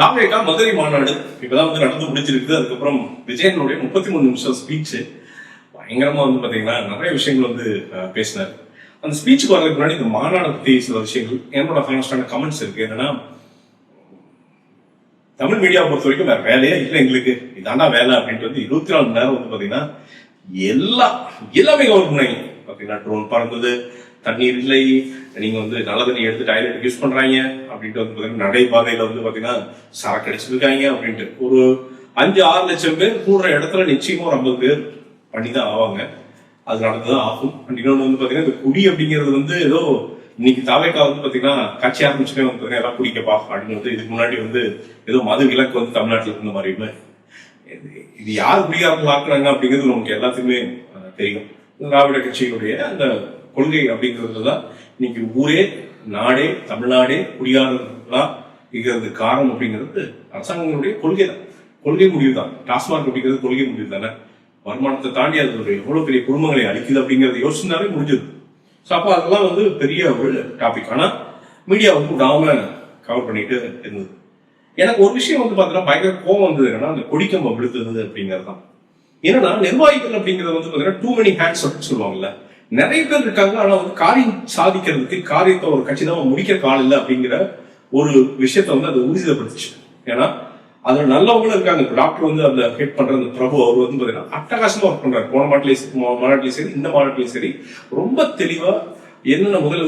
தாவேகா மதுரை மாநாடு இப்பதான் வந்து நடந்து முடிஞ்சிருக்கு. அதுக்கப்புறம் விஜயனுடைய 33 நிமிஷம் ஸ்பீச் பயங்கரமா வந்து பாத்தீங்கன்னா நிறைய விஷயங்கள் வந்து பேசினார். அந்த ஸ்பீச்சுக்கு வரதுக்கு முன்னாடி இந்த மாநாடை பத்தி சில விஷயங்கள் என்னோட ஹானஸ்டான கமெண்ட்ஸ் இருக்கு. என்னன்னா, தமிழ் மீடியா பொறுத்த வரைக்கும் வேற வேலையே இல்லை எங்களுக்கு, இதாண்டா வேலை அப்படின்ட்டு வந்து 24 மணி நேரம் வந்து பாத்தீங்கன்னா எல்லாமே கவர் பண்ணாங்க. பாத்தீங்கன்னா ட்ரோன் பறந்தது, தண்ணீர் இல்லை, நீங்க வந்து நல்ல தண்ணி எடுத்து டாய்லெட் யூஸ் பண்றாங்க அப்படின்ட்டு வந்து பாத்தீங்கன்னா நடைபாதையில வந்து பாத்தீங்கன்னா சரக்கு அடிச்சிருக்காங்க அப்படின்ட்டு ஒரு 5-6 லட்சம் பேர் கூடுற இடத்துல நிச்சயமா ஒரு 50 பேர் பண்ணிதான் ஆவாங்க. அது நடந்துதான் ஆகும். இன்னொன்று வந்து பாத்தீங்கன்னா இந்த குடி அப்படிங்கிறது வந்து ஏதோ இன்னைக்கு தாவேக்கா வந்து பாத்தீங்கன்னா கட்சி ஆரம்பிச்சுட்டே வந்து பாத்தீங்கன்னா எல்லாம் குடிக்கப்பா அப்படின்னு வந்து இதுக்கு முன்னாடி வந்து ஏதோ மது விலக்கு வந்து தமிழ்நாட்டில் இருந்த மாதிரி இல்லை. இது யார் குடிகாரர்கள் ஆக்குறாங்க அப்படிங்கிறது நமக்கு எல்லாத்துக்குமே தெரியும். திராவிட கட்சியினுடைய அந்த கொள்கை அப்படிங்கிறது தான் இன்னைக்கு ஊரே நாடே தமிழ்நாடே குடியாரர்களா இருக்கிறது காரணம் அப்படிங்கிறது அரசாங்கங்களுடைய கொள்கை தான், கொள்கை முடிவு தான். டாஸ்மாக் அப்படிங்கிறது கொள்கை முடிவு தானே. வருமானத்தை தாண்டி அது ஒரு எவ்வளவு பெரிய குடும்பங்களை அழிக்குது அப்படிங்கறத யோசிச்சுனாலே முடிஞ்சது. ஸோ அப்போ அதெல்லாம் வந்து பெரிய ஒரு டாபிக். ஆனா மீடியா வந்து விடாம கவர் பண்ணிட்டு இருந்தது. எனக்கு ஒரு விஷயம் வந்து பாத்தீங்கன்னா பயங்கர கோவம் வந்தது. என்னன்னா, அந்த கொடிக்கம்பம் விழுத்தது அப்படிங்கிறது தான். ஏன்னா நிர்வாகிகள் அப்படிங்கிறது வந்து பாத்தீங்கன்னா டூ மெனி ஹேண்ட்ஸ் அப்படின்னு சொல்லுவாங்கல்ல. நிறைய பேர் இருக்காங்க, ஆனா வந்து காரியம் சாதிக்கிறதுக்கு காரியத்தை ஒரு கட்சி தான் முடிக்கிற கால் இல்லை அப்படிங்கிற ஒரு விஷயத்த வந்து அது உறுதிப்படுத்துச்சு. ஏன்னா அதுல நல்லவங்களும் இருக்காங்க. இப்போ டாக்டர் வந்து அந்த ஹெட் பண்ற அந்த பிரபு அவர் வந்து பாத்தீங்கன்னா அட்டகாசமா ஒர்க் பண்றாரு. போன மாநாட்டிலையும் சரி இந்த மாநாட்டிலையும் சரி ரொம்ப தெளிவா என்னென்ன முதல்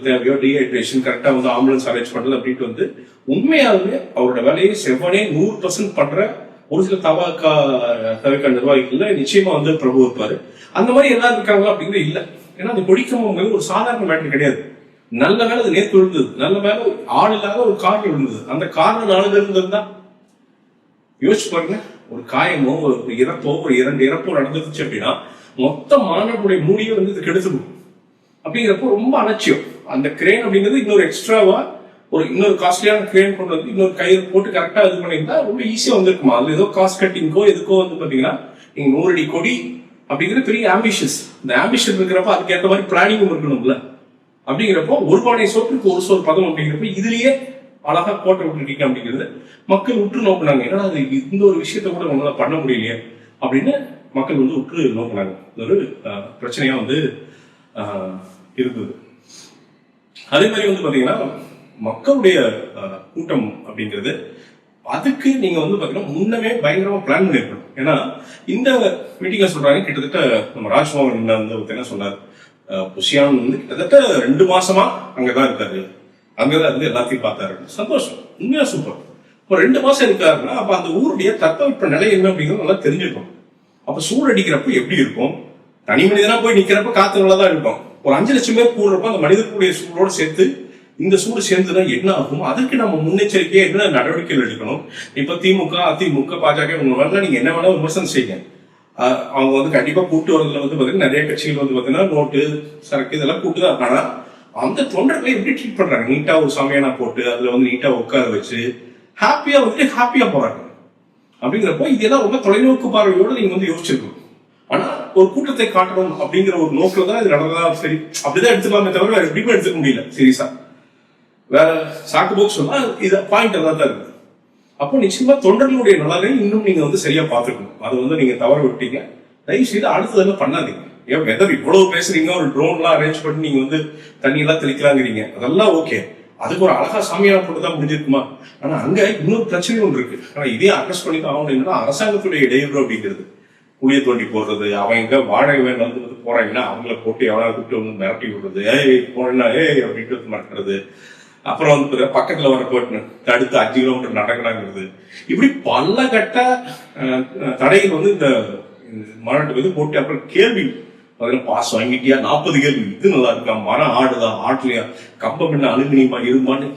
தேவையோ டீஹைட்ரேஷன் கரெக்டா வந்து ஆம்புலன்ஸ் அரேஞ்ச் பண்றது அப்படின்ட்டு வந்து உண்மையாலுமே அவரோட வேலையை செவ்வனே 100% பண்ற ஒரு சில தவிர்க்க நிர்வாகிகள்ல நிச்சயமா வந்து பிரபு இருப்பாரு. அந்த மாதிரி எல்லாரும் இருக்காங்களா அப்படிங்கிறது இல்ல. ஏன்னா அந்த கொடிக்கம்பம் ஒரு சாதாரண மேட்டர் கிடையாது. நல்ல வேலை அது நேற்று விழுந்தது, நல்ல வேலை ஆள் இல்லாத ஒரு கார் விழுந்தது. அந்த காரணம் 4 பேர் இருந்ததுதான். யோசிச்சு பாருங்க, ஒரு காயமோ ஒரு இறப்போ ஒரு 2 இறப்போ நடந்துருச்சு அப்படின்னா மொத்த மாநாட்டுடைய மூடியை வந்து இது கெடுத்துடும். அப்படிங்கிறப்போ ரொம்ப அலட்சியம். அந்த கிரேன் அப்படிங்கிறது இன்னொரு எக்ஸ்ட்ராவா ஒரு இன்னொரு காஸ்ட்லியான கிரேன் கொண்டு வந்து இன்னொரு கையை போட்டு கரெக்டா இது பண்ணியிருந்தா ரொம்ப ஈஸியா வந்திருக்குமா. அது ஏதோ காஸ்ட் கட்டிங்கோ எதுக்கோ வந்து பாத்தீங்கன்னா நீங்க 100 அடி கொடி அப்படிங்கிறது பெரிய ஆம்பிஷியஸ். இந்த ஆம்பிஷன் இருக்கிறப்ப அதுக்கேற்ற மாதிரி பிளானிங்கும் இருக்கணும்ல. அப்படிங்கிறப்போ ஒரு பானை சோற்றுக்கு ஒரு சோறு பதம் அப்படிங்கிறப்ப இதுலயே அழகா கோட்டை விட்டுருக்கீங்க அப்படிங்கிறது மக்கள் உற்று நோக்குனாங்க. ஏன்னா அது இந்த ஒரு விஷயத்த கூட நம்மளால பண்ண முடியலையே அப்படின்னு மக்கள் வந்து உற்று நோக்குனாங்க. ஒரு பிரச்சனையா வந்து இருந்தது. அதே மாதிரி வந்து பாத்தீங்கன்னா மக்களுடைய கூட்டம் அப்படிங்கிறது அதுக்கு நீங்க வந்து பாத்தீங்கன்னா முன்னமே பயங்கரமா பிளான் பண்ணிருக்கணும். ஏன்னா இந்த மீட்டிங்ல சொல்றாங்க கிட்டத்தட்ட நம்ம ராஜ்மோகன் வந்து என்ன சொன்னார், புஷியான் வந்து கிட்டத்தட்ட 2 மாசமா அங்கதான் இருக்காரு, அங்கதான் இருந்து எல்லாத்தையும் பார்த்தாரு. சந்தோஷம், உண்மையா சூப்பர். இப்போ 2 மாசம் இருக்காருன்னா அப்ப அந்த ஊருடைய தட்பவெப்ப நிலை என்ன அப்படிங்கிறது நல்லா தெரிஞ்சிருக்கும். அப்ப சூடு அடிக்கிறப்ப எப்படி இருக்கும், தனி மனிதனா போய் நிக்கிறப்ப காத்து நல்லாதான் இருக்கும். ஒரு 5 லட்சம் பேர் கூடுறப்ப அந்த மனிதர்களுடைய சூடோடு சேர்த்து இந்த சூடு சேர்ந்துனா என்ன ஆகும், அதுக்கு நம்ம முன்னெச்சரிக்கையா என்ன நடவடிக்கைகள் எடுக்கணும். இப்ப திமுக அதிமுக பாஜக இவங்க வரலாம், நீங்க என்ன வேணா விமர்சனம் செய்யுங்க. அவங்க வந்து கண்டிப்பா கூட்டு வரதுல வந்து பாத்தீங்கன்னா நிறைய கட்சிகள் வந்து பாத்தீங்கன்னா நோட்டு சரக்கு இதெல்லாம் கூட்டு தான். ஆனா அந்த தொண்டர்களை எப்படி ட்ரீட் பண்றாங்க, நீட்டா ஒரு சமையனா போட்டு அதுல வந்து நீட்டா உட்கார வச்சு ஹாப்பியா வந்துட்டு ஹாப்பியா போறாங்க. அப்படிங்கிறப்போ இதெல்லாம் ரொம்ப தொலைநோக்கு பார்வையோட நீங்க வந்து யோசிச்சிருக்கணும். ஆனா ஒரு கூட்டத்தை காட்டணும் அப்படிங்கிற ஒரு நோக்கில் தான் இது நடந்ததா சரி அப்படிதான் எடுத்துக்கலாமே தவிர வேற எப்படியுமே எடுத்துக்க முடியல. சீரியஸா வேற சாக்கு போக்கு சொன்னா இது பாயிண்ட் தான் இருக்கு. அப்போ நிச்சயமா தொண்டர்களுடைய நலனை இன்னும் நீங்க வந்து சரியா பாத்துக்கணும். அதை வந்து நீங்க தவற விட்டீங்க. தயவு செய்து அடுத்ததெல்லாம் பண்ணாதீங்க. ஏன் வெதர் இவ்வளவு பேசுறீங்க, ஒரு ட்ரோன்லாம் அரேஞ்ச் பண்ணி நீங்க வந்து தண்ணி எல்லாம் தெளிக்கலாங்கிறீங்க, அதெல்லாம் ஓகே. அதுக்கு ஒரு அழகா சாமியார் போட்டுதான் முடிஞ்சிருக்குமா. ஆனா அங்க இன்னொரு பிரச்சனை ஒன்று இருக்கு. ஆனா இதே அட்ரஸ் பண்ணி தான் ஆகணும். என்னன்னா அரசாங்கத்துடைய இடையூறு அப்படிங்கிறது, குளிய தோண்டி போடுறது, அவங்க வாழ வேண்டாம் வந்து போறாங்கன்னா அவங்கள போட்டு எவ்வளவு கூப்பிட்டு வந்து மிரட்டி விடுறது, போனா அப்படின்ட்டு மிரட்டுறது. அப்புறம் வந்து பக்கத்துல வர போட்டு தடுத்து 5 கிலோமீட்டர் நடக்கிறாங்கிறது, இப்படி பல கட்ட தடைகள் வந்து இந்த மாநாட்டுக்கு வந்து போட்டு அப்புறம் கேள்வி பாஸ் வாங்கிட்டியா 40 கேள்வி, இது நல்லா இருக்கா, மரம் ஆடுதா ஆட்லையா, கம்பம் என்ன அலுமினியமா இருமான்னு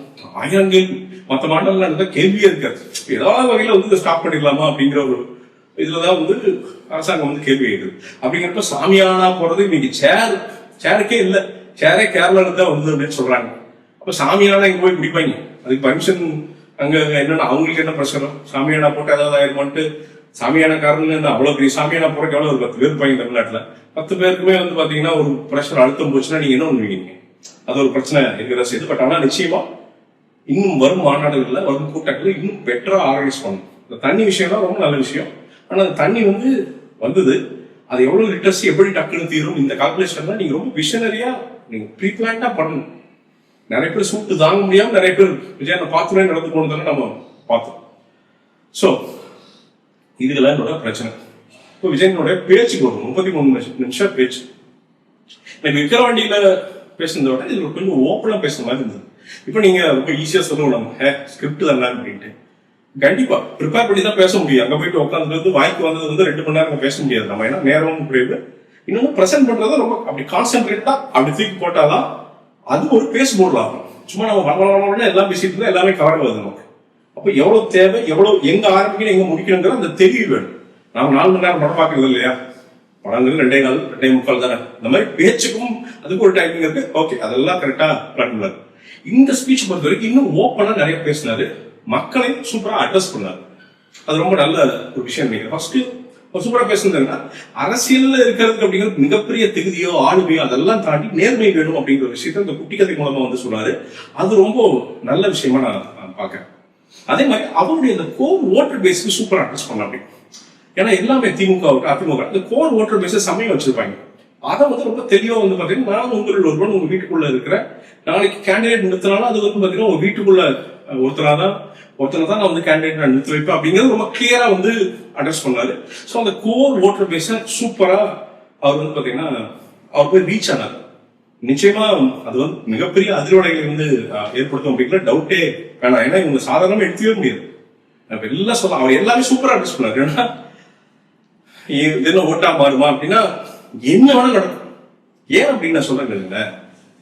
1000 கேள்வி. மற்ற மாநிலம் நடந்த கேள்வியே இருக்காது. ஏதாவது வகையில வந்து ஸ்டாப் பண்ணிடலாமா அப்படிங்கிற ஒரு இதுலதான் வந்து அரசாங்கம் வந்து கேள்வி கேட்குது. அப்படிங்கிறப்ப சாமியானா போறது இன்னைக்கு சேருக்கே இல்லை, சேரே கேரளால தான் வந்து அப்படின்னு சொல்றாங்க. அப்ப சாமியானா இங்க போய் பிடிப்பாங்க, அதுக்கு பர்மிஷன் அங்க என்னன்னா அவங்களுக்கு என்ன பிரச்சனை, சாமியானா போட்டு ஏதாவது ஆயிருமான்ட்டு. சாமியான காரணம் என்ன, அவ்வளவு பெரிய சாமியானா போறதுக்கு எவ்வளவு ஒரு 10 பேர் இருப்பாங்க தமிழ்நாட்டுல. 10 பேருக்குமே வந்து பாத்தீங்கன்னா ஒரு பிரஷர் அழுத்தம் போச்சுன்னா நீங்க என்ன பண்ணுவீங்க, அது ஒரு பிரச்சனை இருக்கிறதா செய்யுது. பட் ஆனா நிச்சயமா இன்னும் வரும் மாநாடுகளில் வரும் கூட்டங்களில் இன்னும் பெட்டரா ஆர்கனைஸ் பண்ணணும். இந்த தண்ணி விஷயம்லாம் ரொம்ப நல்ல விஷயம். ஆனா அந்த தண்ணி வந்தது அது எவ்வளவு லிட்டர்ஸ் எப்படி டக்குன்னு தீரும், இந்த கால்குலேஷன் தான் நீங்க ரொம்ப விஷனரியா நீங்க ப்ரீ பிளான்டா பண்ணணும். நிறைய பேர் சூட்டு தாங்க முடியாம நிறைய பேர் விஜயனை பார்த்துமே நடந்து போனதால நம்ம பார்த்தோம். ஸோ இதுக்கெல்லாம் என்னோட பிரச்சனை. இப்போ விஜயனுடைய பேச்சுக்கு வரும் 33 நிமிஷம் பேச்சு. எனக்கு விக்கிரவாண்டியில பேசுனதை விட இதுல கொஞ்சம் ஓப்பனா பேசுற மாதிரி இருந்தது. இப்போ நீங்க ரொம்ப ஈஸியா சொல்லுவோம் நம்ம ஸ்கிரிப்ட் தானே அப்படின்ட்டு. கண்டிப்பா ப்ரிப்பேர் பண்ணி தான் பேச முடியும். அங்க போயிட்டு உட்காந்துட்டு வாய்க்கு வந்தது 2 மணி நேரம் பேச முடியாது நம்ம. ஏன்னா நேரமும் குறைவு. இன்னொன்னு ப்ரெசென்ட் பண்றத ரொம்ப அப்படி கான்சென்ட்ரேட்டா அப்படி தூக்கி போட்டாதான் அது ஒரு பேஸ் போர்டில் ஆகும். சும்மா நம்ம வரவங்க எல்லாம் பேசிட்டு இருந்தா எல்லாமே கவர் ஆகுது நமக்கு. அப்போ எவ்வளவு தேவை, எவ்வளவு எங்க ஆரம்பிக்கணும் எங்க முடிக்கணுங்கிற அந்த தெளிவு வேணும். நாம 4 மணி நேரம் படம் பார்க்கறது இல்லையா, படங்கள் 2.25 தானே. இந்த மாதிரி பேச்சுக்கும் அதுக்கு ஒரு டைமிங் இருக்கு. ஓகே, அதெல்லாம் கரெக்டா பிளான் பண்ணாரு. இந்த ஸ்பீச் பொறுத்த வரைக்கும் இன்னும் ஓப்பனா நிறைய பேசினாரு, மக்களை சூப்பரா அட்ரஸ் பண்ணாரு. அது ரொம்ப நல்ல ஒரு விஷயம் நினைக்கிறேன். ஃபர்ஸ்ட் சூப்பரா பேசுனதுன்னா அரசியல்ல இருக்கிறதுக்கு அப்படிங்கிறது மிகப்பெரிய தகுதியோ ஆளுமையோ அதெல்லாம் தாண்டி நேர்மை வேணும் அப்படிங்கிற ஒரு விஷயத்த இந்த குட்டி கதை மூலமா சொன்னாரு. அது ரொம்ப நல்ல விஷயமா நான் பாக்கிறேன். அதே மாதிரி அவருடைய இந்த கோர் ஓட்டர் பேஸ்க்கு சூப்பரா அட்ரஸ் பண்ண அப்படி. ஏன்னா எல்லாமே திமுக அதிமுக இந்த கோர் ஓட்டர் பேஸ சமயம் வச்சிருப்பாங்க. அதை ரொம்ப தெளிவா பாத்தீங்கன்னா, நான் உங்களில் ஒருவன் உங்க வீட்டுக்குள்ள இருக்கிற நாளைக்கு கேண்டிடேட் நிறுத்தினாலும் அது பாத்தீங்கன்னா உங்க வீட்டுக்குள்ள ஒருத்தனை தான் நான் கேண்டிடேட் நான் நிறுத்தி வைப்பேன் அப்படிங்கிறது ரொம்ப கிளியரா அட்ரஸ் பண்ணாரு. ஸோ அந்த கோர் ஓட்டர் பேஸ சூப்பரா அவர் பாத்தீங்கன்னா அவர் போய் ரீச் ஆனார். நிச்சயமா அது மிகப்பெரிய அதிர்வடைகளை ஏற்படுத்தும் அப்படிங்கிற டவுட்டே வேணாம். ஏன்னா இவங்க சாதாரணமா எடுத்துக்கவே முடியாது. எல்லாம் சொல்ல அவர் எல்லாமே சூப்பரா அட்ரஸ் பண்ணாரு. ஏன்னா இது ஓட்டா மாறுமா அப்படின்னா என்ன வேணா நடக்கும். ஏன் அப்படின்னு நான் சொல்றேன்,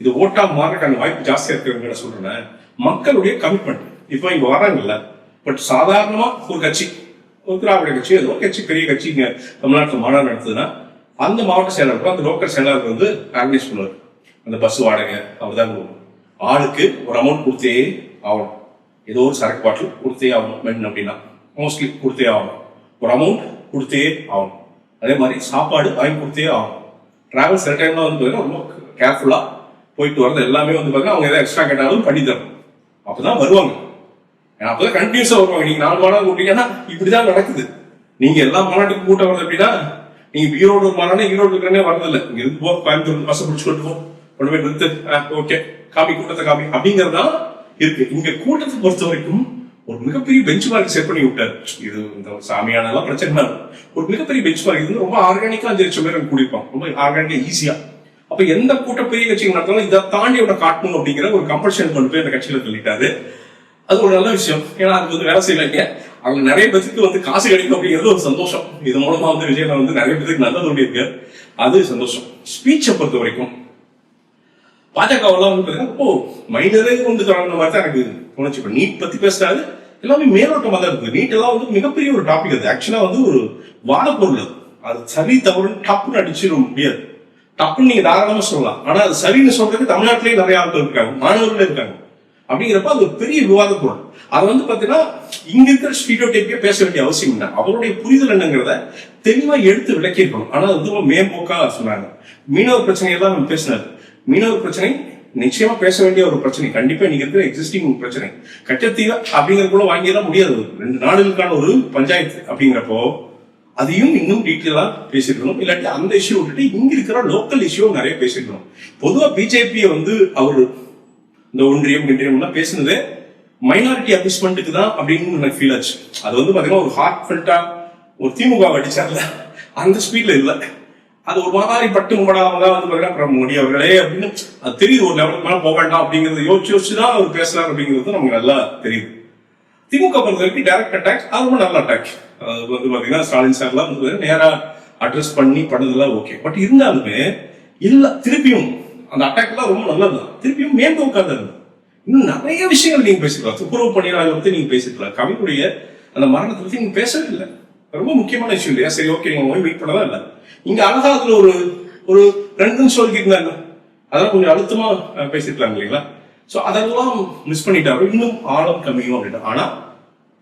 இது ஓட்டா மாறக்கான வாய்ப்பு ஜாஸ்தியா இருக்கிறவங்க சொல்றேன். மக்களுடைய கமிட்மெண்ட் இப்போ இங்க வராங்கல்ல, பட் சாதாரணமா ஒரு கட்சி, ஒரு திராவிட கட்சி, ஏதோ கட்சி பெரிய கட்சி இங்க தமிழ்நாட்டில் மாநாடு நடத்துதுன்னா அந்த மாவட்ட செயலாளர் அந்த லோக்கல் செயலாளர் ஆர்கனைஸ் பண்ணுவார். அந்த பஸ் வாடகை அவர் தான் ஆளுக்கு ஒரு அமௌண்ட் கொடுத்தே ஆகணும். ஏதோ ஒரு சரக்கு பாட்டில் கொடுத்தே ஆகணும் அப்படின்னா மோஸ்ட்லி கொடுத்தே ஆகணும். ஒரு அமௌண்ட் கொடுத்தே ஆகணும். அதே மாதிரி சாப்பாடு வாங்கி கொடுத்தே ஆகணும். டிராவல் சில டைம்ல ரொம்ப கேர்ஃபுல்லா போயிட்டு வரது எல்லாமே பாத்தீங்கன்னா அவங்க ஏதாவது எக்ஸ்ட்ரா கேட்டாலும் பண்ணி தரணும். அப்பதான் வருவாங்க. அப்பதான் கண்டினியூஸா வருவாங்க. நீங்க 4 மாநாடு கூட்டீங்கன்னா இப்படிதான் நடக்குது. நீங்க எல்லா மாநாட்டுக்கும் கூட்டம் வருது அப்படின்னா நீங்க ஈரோடு ஒரு மாநாடு ஈரோடு இருக்கிறனே வரதில்லை. இங்க இருந்து போ, கோயம்புத்தூர் பஸ் பிடிச்சுட்டு போ, கொண்டு போய் நிறுத்து, ஓகே காமி கூட்டத்தை காமி அப்படிங்கறதுதான் இருக்கு. இங்க கூட்டத்தை பொறுத்த வரைக்கும் ஒரு மிகப்பெரிய பெஞ்ச் மார்க் செட் பண்ணி விட்டாரு. இது இந்த சாமியானெல்லாம் பிரச்சனை ஒரு மிகப்பெரிய பெஞ்ச் மார்க். இது ரொம்ப ஆர்கானிக்கா 5 லட்சம் பேர் கூடியிருப்பாங்க. ரொம்ப ஆர்கானிக்கா ஈஸியா. அப்ப எந்த கூட்டம் பெரிய கட்சிகள் நடத்தாலும் இதை தாண்டி அவனை காட்டணும் அப்படிங்கிற ஒரு கம்பல்ஷன் கொண்டு போய் அந்த கட்சியில சொல்லிட்டாரு. அது ஒரு நல்ல விஷயம். ஏன்னா அது வேலை செய்யலைங்க. அவங்க நிறைய பேருக்கு காசு கிடைக்கும் அப்படிங்கிறது ஒரு சந்தோஷம். இது மூலமா விஜயன் நிறைய பேருக்கு நல்லது இருக்கு. அது சந்தோஷம். ஸ்பீச்சை பொறுத்த வரைக்கும் பாஜகவெல்லாம் பாத்தீங்கன்னா மைனரே தொடங்கின மாதிரி தான் எனக்கு தோணுச்சு. இப்ப நீட் பத்தி பேசுறாரு, எல்லாமே மேலோட்டமா தான் இருக்கு. நீட் எல்லாம் மிகப்பெரிய ஒரு டாபிக். அது ஆக்சுவலா ஒரு வாதப்பொருள். அது சரி தவறுன்னு டப்புன்னு அடிச்சிட முடியாது. டப்புன்னு நீங்க தாராளமா சொல்லலாம். ஆனா அது சரின்னு சொல்றதுக்கு தமிழ்நாட்டிலேயே நிறைய ஆட்கள் இருக்காங்க, மாணவர்களே இருக்காங்க. அப்படிங்கிறப்ப அது ஒரு பெரிய விவாத பொருள். அது பாத்தீங்கன்னா இங்க இருக்கிற ஸ்டீரியோடைப்பே பேச வேண்டிய அவசியம் இல்லை. அவருடைய புரிதல் என்னங்கிறத தெளிவா எடுத்து விளக்கியிருக்கணும். ஆனா அது மேம்போக்கா சொன்னாங்க. மீனவர் பிரச்சனையெல்லாம் நம்ம பேசினாரு. மீனவர் பிரச்சனை நிச்சயமா பேச வேண்டிய ஒரு பிரச்சனை. கண்டிப்பா இன்னைக்கு இருக்கிற எக்ஸிஸ்டிங் பிரச்சனை. கச்சத்தீவு அப்படிங்கிறது கூட வாங்கியெல்லாம் முடியாது. 2 நாடுகளுக்கான ஒரு பஞ்சாயத்து அப்படிங்கிறப்போ அதையும் இன்னும் டீட்டெயிலா பேசிருக்கணும். இல்லாட்டி அந்த இஷ்யூ விட்டுட்டு இங்க இருக்கிற லோக்கல் இஷ்யூ நிறைய பேசிருக்கணும். பொதுவா பிஜேபி அவரு இந்த ஒன்றியம் பேசினது மைனாரிட்டி அபிஸ்மெண்ட்டுக்கு தான் அப்படின்னு எனக்கு ஃபீல் ஆச்சு. அது பாத்தீங்கன்னா ஒரு ஹார்ட் ஃபெல்ட்டா ஒரு திமுக அடிச்சார்ல அந்த ஸ்பீட்ல இல்ல. அது ஒரு மாதிரி பட்டு முடாமதான் மோடி அவர்களே அப்படின்னு அது தெரியுது. ஒரு லெவலுக்கு மேல போக வேண்டாம் அப்படிங்கறத யோசிச்சுதான் அவர் பேசுறாரு அப்படிங்கிறது நமக்கு நல்லா தெரியுது. திமுக பொறுத்த வரைக்கும் டைரக்ட் அட்டாக், அது ரொம்ப நல்ல அட்டாக். பாத்தீங்கன்னா ஸ்டாலின் சார்லாம் நேரா அட்ரஸ் பண்ணதெல்லாம் ஓகே. பட் இருந்தாலுமே இல்ல திருப்பியும் அந்த அட்டாக் எல்லாம் ரொம்ப நல்லதுதான். திருப்பியும் மேம்பு உட்கார்ந்து இன்னும் நிறைய விஷயங்கள் நீங்க பேசிக்கலாம். துப்புரவு பணியாளர்களை பத்தி நீங்க பேசிக்கலாம். கவினுடைய அந்த மரணத்தை பத்தி நீங்க பேசவே இல்லை. ரொம்ப முக்கியமான விஷயம் இல்லையா? சரி ஓகே, நீங்க போய் வெயிட் பண்ணதான் இல்லை. இங்க அழகா அதுல ஒரு 2 நிமிஷம் இருந்தாங்க. அதெல்லாம் கொஞ்சம் அழுத்தமா பேசிருக்கலாம் இல்லைங்களா? சோ அதெல்லாம் மிஸ் பண்ணிட்டாரு. இன்னும் ஆழம் கம்மியும் அப்படின்னா. ஆனா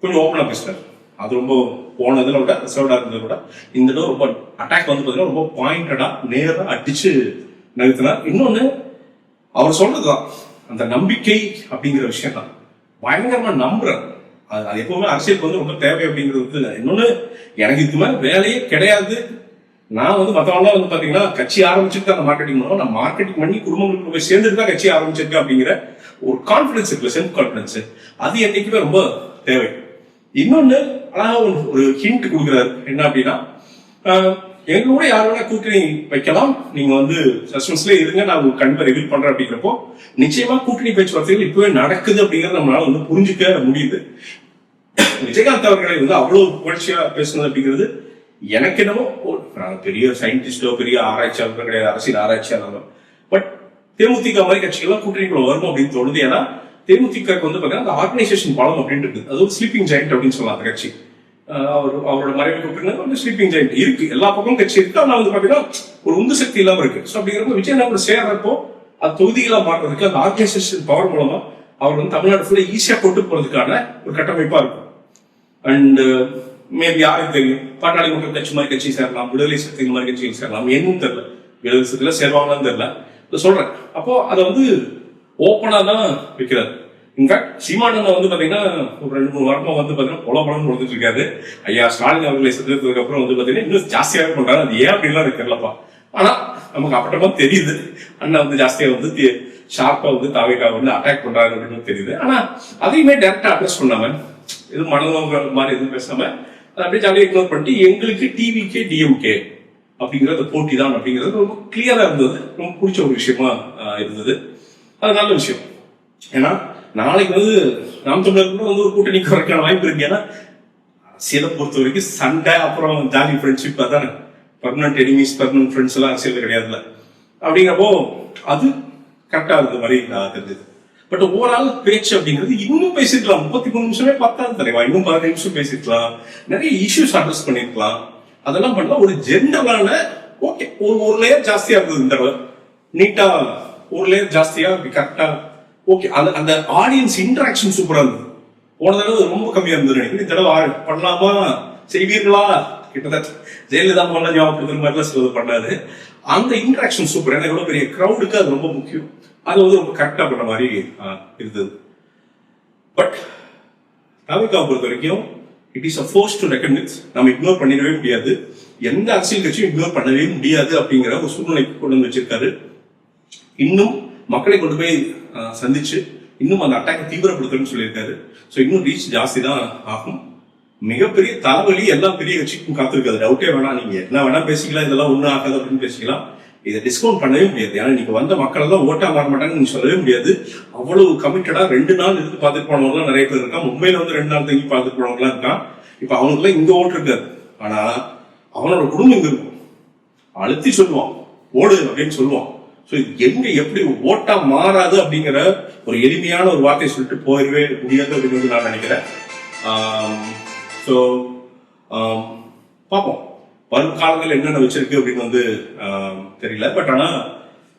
கொஞ்சம் ஓப்பனா பேசுறாரு. அது ரொம்ப போனதுல விட ரிசர்வ்டா இருந்ததை விட இந்த ரொம்ப அட்டாக் பாத்தீங்கன்னா ரொம்ப பாயிண்டடா நேரா அடிச்சு நிறுத்தினார். இன்னொன்னு அவர் சொல்றதுதான் அந்த நம்பிக்கை அப்படிங்கிற விஷயம் தான். பயங்கரமா நம்புறேன். அது எப்பவுமே அரசியலுக்கு வந்து ரொம்ப தேவை அப்படிங்கிறது வந்து இன்னொன்னு, எனக்கு இதுக்கு மேல வேலையே கிடையாது. நான் வந்து மற்றவங்களாம் வந்து பாத்தீங்கன்னா கட்சி ஆரம்பிச்சுட்டு அந்த மார்க்கெட்டிங் பண்ணுவோம், நான் மார்க்கெட்டிங் பண்ணி குடும்பங்களுக்கு போய் சேர்ந்துட்டு தான் கட்சி ஆரம்பிச்சிருக்கேன் அப்படிங்கிற ஒரு கான்பிடன்ஸ் இருக்குல்ல, செல்ஃப் கான்பிடன்ஸ், அது என்னைக்குமே ரொம்ப தேவை. இன்னொன்னு அழகா ஒரு ஹிண்ட் கொடுக்குறாரு, என்ன அப்படின்னா எங்களோட யார் வேணா கூட்டணி வைக்கலாம், நீங்க வந்து சஸ்பென்ஸ்ல இருங்க, நான் உங்களுக்கு கண்டிப்பா ரிவீல் பண்றேன் அப்படிங்கிறப்போ நிச்சயமா கூட்டணி பேச்சுவார்த்தைகள் இப்பவே நடக்குது அப்படிங்கறத நம்மளால வந்து புரிஞ்சுக்க முடியுது. விஜயகாந்த் அவர்களை வந்து அவ்வளவு புகழ்ச்சியா பேசுனது அப்படிங்கிறது எனக்கு என்னமோ, பெரிய சயின்டிஸ்டோ பெரிய ஆராய்ச்சியாளர்கள் கிடையாது, அரசியல் ஆராய்ச்சியாளர்கள், பட் தேமுதிக மாதிரி கட்சிகள்லாம் கூட்டணிக்குள்ள வரும் அப்படின்னு தோணுது. ஏன்னா தேமுதிக வந்து பாத்தீங்கன்னா அந்த ஆர்கனைசேஷன் பலம் அப்படின்னு இருக்குது, அது ஒரு ஸ்லீப்பிங் ஜாயிண்ட் அப்படின்னு சொல்லலாம். அந்த கட்சி அவரோட மறைவுக்கு பிறகு வந்து ஸ்லீப்பிங் ஜாயிண்ட் இருக்கு, எல்லா பக்கமும் கட்சி இருக்கு, ஆனா வந்து பாத்தீங்கன்னா ஒரு உந்து சக்தி இல்லாம இருக்கு. ஸோ அப்படிங்கிறப்ப விஜயநகர் சேர்றப்போ அது தொகுதிகளா மாற்றுறதுக்கு அந்த ஆர்கனைசேஷன் பவர் மூலமா அவர் வந்து தமிழ்நாடு ஃபுல்லா ஈஸியா கொண்டு போறதுக்கான ஒரு கட்டமைப்பா இருக்கும். அண்ட் மேபி யாருக்கு தெரியும், பாட்டாளி மக்கள் கட்சி மாதிரி கட்சி சேரலாம், விடுதலை சிறுத்தைகள் மாதிரி கட்சிகள் சேரலாம், என்னன்னு தெரியல, விடுதலை சிறுத்தையில சேருவாங்களான்னு தெரியல, சொல்றேன். அப்போ அதை வந்து ஓப்பனா தான் வைக்கிறாரு. இன்ஃபேக்ட் சீமானந்த வந்து பாத்தீங்கன்னா ஒரு 2-3 வாரமா வந்து பாத்தீங்கன்னா பொலப்படம் கொடுத்துட்டு இருக்காரு. ஐயா ஸ்டாலின் அவர்களை சந்தித்ததுக்கு அப்புறம் வந்து பாத்தீங்கன்னா இன்னும் ஜாஸ்தியாவே பண்றாரு. அது ஏன் அப்படின்லாம் எனக்கு தெரியலப்பா, ஆனா நமக்கு அப்பட்டமா தெரியுது அண்ணா வந்து ஜாஸ்தியா வந்து ஷார்ப்பா வந்து தாவேக்கா வந்து அட்டாக் பண்றாரு அப்படின்னு தெரியுது. ஆனா அதையுமே டைரக்டா அட்ரஸ் பண்ணாம, இது மனநோங்க மாதிரி எதுவும் பேசாம அதை அப்படியே ஜாலியாக இக்னோர் பண்ணிட்டு எங்களுக்கு டிவிகே டிஎம்கே அப்படிங்கிற அந்த போட்டி தான் அப்படிங்கிறது ரொம்ப கிளியரா இருந்தது, ரொம்ப பிடிச்ச ஒரு விஷயமா இருந்தது. அது நல்ல விஷயம். ஏன்னா நாளைக்கு வந்து நாம் தமிழர்கள் வந்து ஒரு கூட்டணிக்கு வரக்கான வாய்ப்பு இருக்கு. ஏன்னா அரசியலை பொறுத்த வரைக்கும் சண்டை அப்புறம் ஜாலி ஃப்ரெண்ட்ஷிப் அதானே, பர்மனன்ட் எனிமீஸ் பர்மனன்ட் ஃப்ரெண்ட்ஸ் எல்லாம் அரசியல் கிடையாதுல்ல. அப்படிங்கிறப்போ அது கரெக்டா இருந்த மாதிரி தெரிஞ்சது. பட் ஓவரால் பேச்சு அப்படிங்கிறது இன்னும் பேசிருக்கலாம், 33 நிமிஷமே பத்தாது தலைவா, இன்னும் 15 நிமிஷம் பேசிருக்கலாம், நிறைய இஷ்யூஸ் அட்ரஸ் பண்ணிருக்கலாம். அதெல்லாம் பண்ணலாம். ஒரு ஜென்ரலான ஓகே, ஒரு லேயர் ஜாஸ்தியா இருந்தது இந்த தடவை, நீட்டா ஒரு லேயர் ஜாஸ்தியா கரெக்டா ஓகே. அந்த ஆடியன்ஸ் இன்டராக்ஷன் சூப்பரா இருந்தது. போன தடவை ரொம்ப கம்மியா இருந்தது நினைக்கிறேன், இந்த தடவை பண்ணலாமா செய்வீர்களா, கிட்டத்தட்ட ஜெயலலிதா பண்ண ஞாபகப்படுத்துற மாதிரிலாம் சிலது பண்ணாரு. அந்த இன்டராக்ஷன் சூப்பர். ஏன்னா எவ்வளவு பெரிய கிரௌடுக்கு அது ரொம்ப முக்கியம், அது வந்து ரொம்ப கரெக்டா பண்ண மாதிரி இருந்தது. பட் தாவேக்காவை பொறுத்த வரைக்கும் it is a force to reckon with, நம்ம இக்னோர் பண்ணிடவே முடியாது, எந்த அரசியல் கட்சியும் இக்னோர் பண்ணவே முடியாது அப்படிங்கிற ஒரு சூழ்நிலைக்கு கொண்டு வந்து வச்சிருக்காரு. இன்னும் மக்களை கொண்டு போய் சந்திச்சு இன்னும் அந்த அட்டாக்கை தீவிரப்படுத்தணும்னு சொல்லியிருக்காரு. ஸோ இன்னும் ரீச் ஜாஸ்தி தான் ஆகும். மிகப்பெரிய தலைவலி எல்லா பெரிய கட்சிக்கும் காத்திருக்காது, டவுட்டே வேணாம். நீங்க என்ன வேணா பேசிக்கலாம், இதெல்லாம் ஒன்றும் ஆகாது அப்படின்னு பேசிக்கலாம், இதை டிஸ்கவுண்ட் பண்ணவே முடியாது. ஏன்னா நீங்க வந்த மக்கள் எல்லாம் ஓட்டா மாற மாட்டாங்கன்னு நீங்க சொல்லவே முடியாது. அவ்வளவு கமிட்டடா 2 நாள் இருந்து பார்த்துட்டு போனவங்கலாம் நிறைய பேர் இருக்கான். மும்பையில வந்து 2 நாள் தங்கி பார்த்துட்டு போனவங்கலாம் இருக்கான். இப்ப அவனுக்குலாம் இங்க ஓட்டு இருக்காது, ஆனா அவனோட குடும்பம் இங்க இருக்கும். அழுத்தி சொல்லுவான் ஓடு அப்படின்னு சொல்லுவான். ஸோ எங்க எப்படி ஓட்டா மாறாது அப்படிங்கிற ஒரு எளிமையான ஒரு வார்த்தையை சொல்லிட்டு போயிடவே முடியாது அப்படின்னு நான் நினைக்கிறேன். ஸோ பார்ப்போம் வரும் காலங்கள் என்னென்ன வச்சிருக்கு அப்படின்னு வந்து தெரியல. பட் ஆனா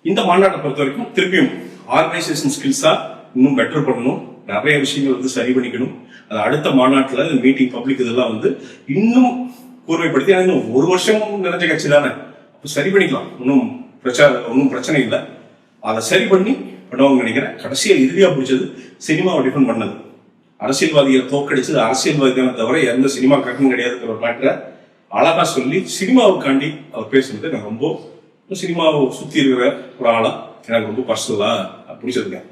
இந்த மாநாட்டை பொறுத்த வரைக்கும் திருப்பியும் ஆர்கனைசேஷன் ஸ்கில்ஸா இன்னும் பெட்டர் பண்ணணும், நிறைய விஷயங்கள் வந்து சரி பண்ணிக்கணும். அது அடுத்த மாநாட்டில் மீட்டிங் பப்ளிக் இதெல்லாம் வந்து இன்னும் கூர்மைப்படுத்தி, இன்னும் 1 வருஷம் நிறைஞ்ச கட்சி தானே, அப்போ சரி பண்ணிக்கலாம், ஒன்றும் பிரச்சனை இல்லை. அதை சரி பண்ணி பண்ணுவாங்க நினைக்கிறேன். கடைசியாக இறுதியா பிடிச்சது சினிமாவை டிஃபெண்ட் பண்ணது, அரசியல்வாதிகளை தோக்கடிச்சது அரசியல்வாதிகளை தவிர எந்த சினிமா கட்டணம் கிடையாதுங்கிற ஒரு மேட்டரை அழகா சொல்லி சினிமாவுக்காண்டி அவர் பேசுறது எனக்கு ரொம்ப, சினிமாவை சுத்தி இருக்கிற ஒரு ஆளா எனக்கு ரொம்ப பர்சனலா பிடிச்சிருக்கேன்.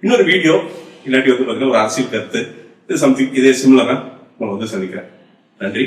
இன்னொரு வீடியோ இல்லாட்டி வந்து பாத்தீங்கன்னா ஒரு அரசியல் கருத்து இது சம்திங் இதே சிமிலரா நம்ம வந்து சந்திக்கிறேன். நன்றி.